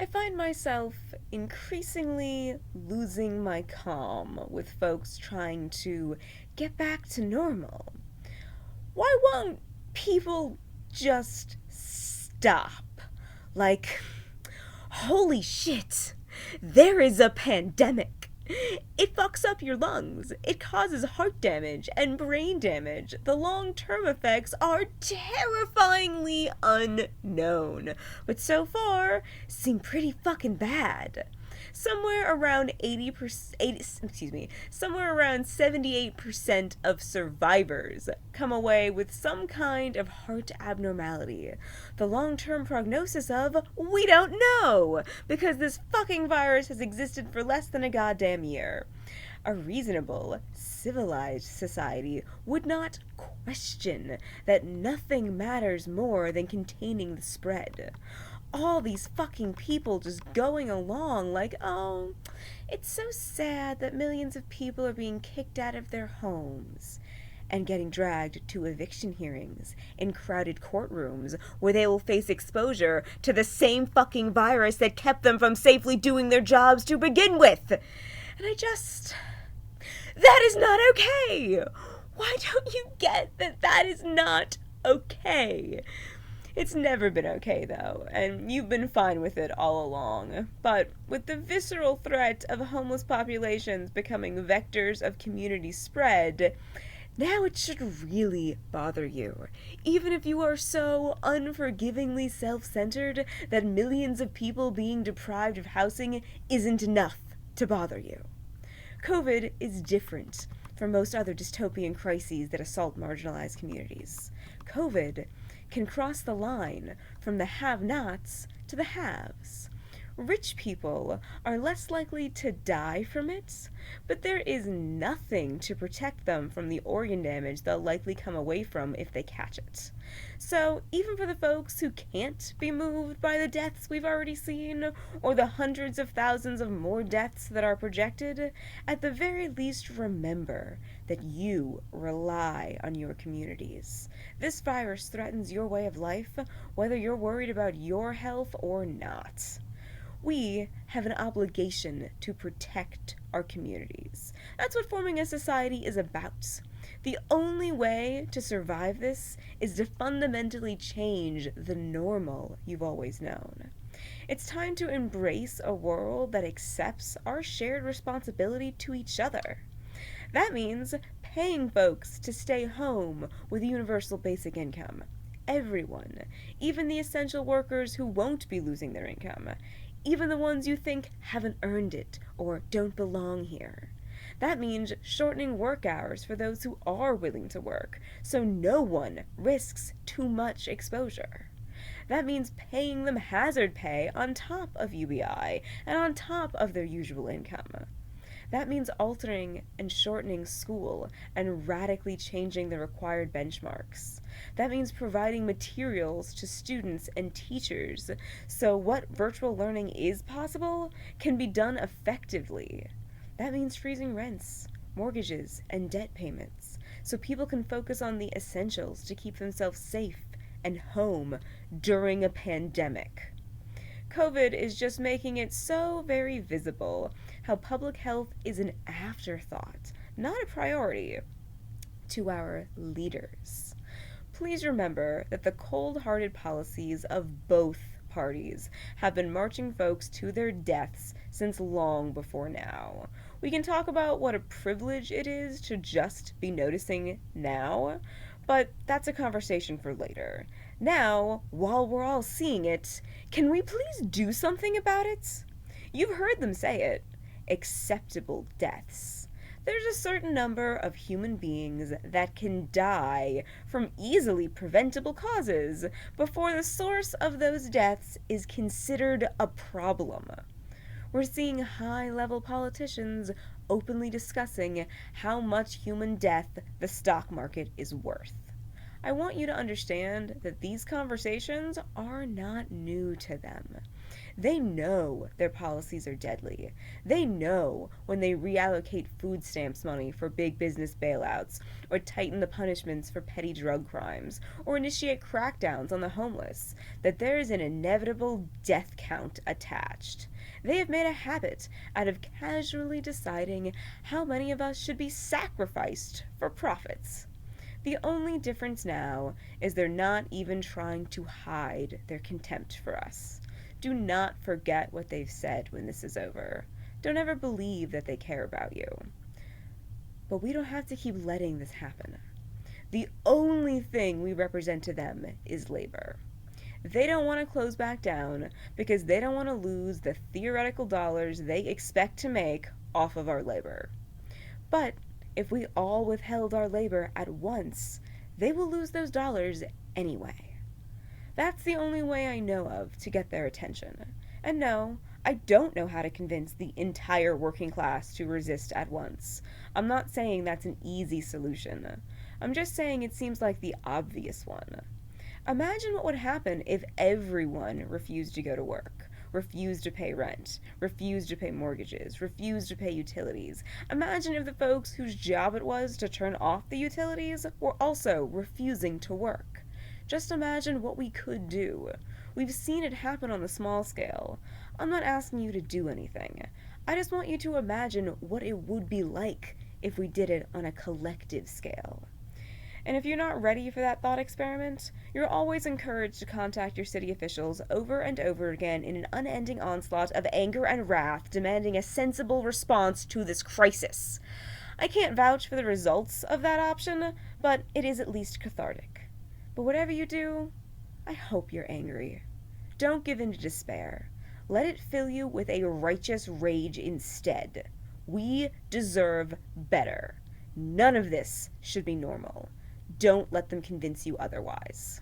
I find myself increasingly losing my calm with folks trying to get back to normal. Why won't people just stop? Like, holy shit, there is a pandemic. It fucks up your lungs. It causes heart damage and brain damage. The long term effects are terrifyingly unknown, but so far seem pretty fucking bad. Somewhere around 80%, somewhere around 78% of survivors come away with some kind of heart abnormality. The long-term prognosis of, we don't know, because this fucking virus has existed for less than a goddamn year. A reasonable, civilized society would not question that nothing matters more than containing the spread. All these fucking people just going along like, oh, it's so sad that millions of people are being kicked out of their homes and getting dragged to eviction hearings in crowded courtrooms where they will face exposure to the same fucking virus that kept them from safely doing their jobs to begin with. And that is not okay. Why don't you get that that is not okay? It's never been okay, though, and you've been fine with it all along. But with the visceral threat of homeless populations becoming vectors of community spread, now it should really bother you. Even if you are so unforgivingly self-centered that millions of people being deprived of housing isn't enough to bother you. COVID is different from most other dystopian crises that assault marginalized communities. COVID can cross the line from the have-nots to the haves. Rich people are less likely to die from it, but there is nothing to protect them from the organ damage they'll likely come away from if they catch it. So, even for the folks who can't be moved by the deaths we've already seen, or the hundreds of thousands of more deaths that are projected, at the very least remember that you rely on your communities. This virus threatens your way of life, whether you're worried about your health or not. We have an obligation to protect our communities. That's what forming a society is about. The only way to survive this is to fundamentally change the normal you've always known. It's time to embrace a world that accepts our shared responsibility to each other. That means paying folks to stay home with universal basic income. Everyone, even the essential workers who won't be losing their income. Even the ones you think haven't earned it or don't belong here. That means shortening work hours for those who are willing to work, so no one risks too much exposure. That means paying them hazard pay on top of UBI and on top of their usual income. That means altering and shortening school and radically changing the required benchmarks. That means providing materials to students and teachers so what virtual learning is possible can be done effectively. That means freezing rents, mortgages, and debt payments so people can focus on the essentials to keep themselves safe and home during a pandemic. COVID is just making it so very visible how public health is an afterthought, not a priority, to our leaders. Please remember that the cold-hearted policies of both parties have been marching folks to their deaths since long before now. We can talk about what a privilege it is to just be noticing now, but that's a conversation for later. Now, while we're all seeing it, can we please do something about it? You've heard them say it. Acceptable deaths. There's a certain number of human beings that can die from easily preventable causes before the source of those deaths is considered a problem. We're seeing high-level politicians openly discussing how much human death the stock market is worth. I want you to understand that these conversations are not new to them. They know their policies are deadly. They know when they reallocate food stamps money for big business bailouts, or tighten the punishments for petty drug crimes, or initiate crackdowns on the homeless, that there is an inevitable death count attached. They have made a habit out of casually deciding how many of us should be sacrificed for profits. The only difference now is they're not even trying to hide their contempt for us. Do not forget what they've said when this is over. Don't ever believe that they care about you. But we don't have to keep letting this happen. The only thing we represent to them is labor. They don't want to close back down because they don't want to lose the theoretical dollars they expect to make off of our labor. But if we all withheld our labor at once, they will lose those dollars anyway. That's the only way I know of to get their attention. And no, I don't know how to convince the entire working class to resist at once. I'm not saying that's an easy solution. I'm just saying it seems like the obvious one. Imagine what would happen if everyone refused to go to work, refused to pay rent, refused to pay mortgages, refused to pay utilities. Imagine if the folks whose job it was to turn off the utilities were also refusing to work. Just imagine what we could do. We've seen it happen on the small scale. I'm not asking you to do anything. I just want you to imagine what it would be like if we did it on a collective scale. And if you're not ready for that thought experiment, you're always encouraged to contact your city officials over and over again in an unending onslaught of anger and wrath, demanding a sensible response to this crisis. I can't vouch for the results of that option, but it is at least cathartic. But whatever you do, I hope you're angry. Don't give in to despair. Let it fill you with a righteous rage instead. We deserve better. None of this should be normal. Don't let them convince you otherwise.